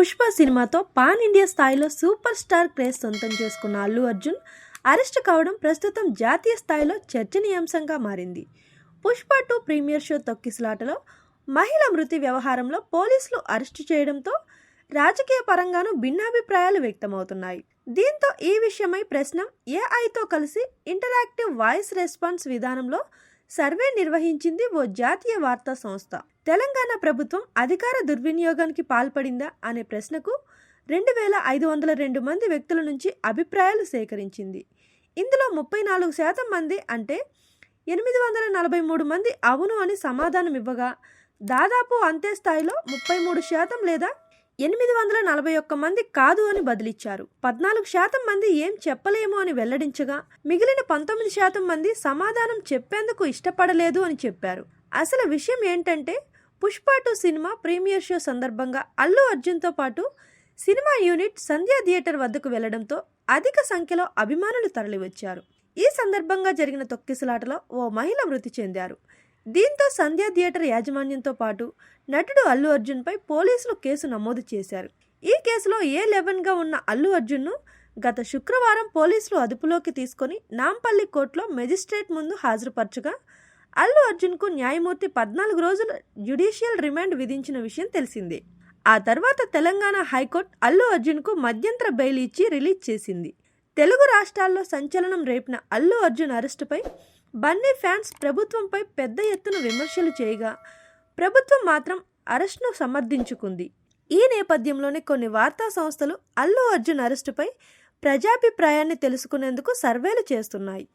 పుష్ప సినిమాతో pan India స్థాయిలో super star craze సొంతం చేసుకున్న అల్లు అర్జున్ అరెస్ట్ కావడం ప్రస్తుతం జాతీయ స్థాయిలో చర్చనీయాంశంగా మారింది. పుష్ప 2 ప్రీమియర్ షో తొక్కిసలాటలో మహిళ మృతి వ్యవహారంలో పోలీసులు అరెస్టు చేయడంతో రాజకీయ పరంగానూ భిన్నాభిప్రాయాలు వ్యక్తమవుతున్నాయి. దీంతో ఈ విషయమై ప్రశ్నం ఏఐతో కలిసి ఇంటరాక్టివ్ వాయిస్ రెస్పాన్స్ విధానంలో సర్వే నిర్వహించింది ఓ జాతీయ వార్తా సంస్థ. తెలంగాణ ప్రభుత్వం అధికార దుర్వినియోగానికి పాల్పడిందా అనే ప్రశ్నకు 2502 మంది వ్యక్తుల నుంచి అభిప్రాయాలు సేకరించింది. ఇందులో 34% మంది అంటే 843 మంది అవును అని సమాధానం ఇవ్వగా, దాదాపు అంతే స్థాయిలో 33% లేదా 841 మంది కాదు అని బదిలిచ్చారు. 14% మంది ఏం చెప్పలేము అని వెల్లడించగా, మిగిలిన 19% మంది సమాధానం చెప్పేందుకు ఇష్టపడలేదు అని చెప్పారు. అసలు విషయం ఏంటంటే, పుష్ప 2 సినిమా ప్రీమియర్ షో సందర్భంగా అల్లు అర్జున్తో పాటు సినిమా యూనిట్ సంధ్యా థియేటర్ వద్దకు వెళ్లడంతో అధిక సంఖ్యలో అభిమానులు తరలివచ్చారు. ఈ సందర్భంగా జరిగిన తొక్కిసలాటలో ఓ మహిళ మృతి చెందారు. దీంతో సంధ్యా థియేటర్ యాజమాన్యంతో పాటు నటుడు అల్లు అర్జున్పై పోలీసులు కేసు నమోదు చేశారు. ఈ కేసులో A11గా ఉన్న అల్లు అర్జున్ను గత శుక్రవారం పోలీసులు అదుపులోకి తీసుకొని నాంపల్లి కోర్టులో మెజిస్ట్రేట్ ముందు హాజరుపరచగా, అల్లు అర్జున్కు న్యాయమూర్తి 14 రోజుల జ్యుడిషియల్ రిమాండ్ విధించిన విషయం తెలిసిందే. ఆ తర్వాత తెలంగాణ హైకోర్టు అల్లు అర్జున్కు మధ్యంతర బెయిల్ ఇచ్చి రిలీజ్ చేసింది. తెలుగు రాష్ట్రాల్లో సంచలనం రేపిన అల్లు అర్జున్ అరెస్టుపై బన్నీ ఫ్యాన్స్ ప్రభుత్వంపై పెద్ద ఎత్తున విమర్శలు చేయగా, ప్రభుత్వం మాత్రం అరెస్టును సమర్థించుకుంది. ఈ నేపథ్యంలోనే కొన్ని వార్తా సంస్థలు అల్లు అర్జున్ అరెస్టుపై ప్రజాభిప్రాయాన్ని తెలుసుకునేందుకు సర్వేలు చేస్తున్నాయి.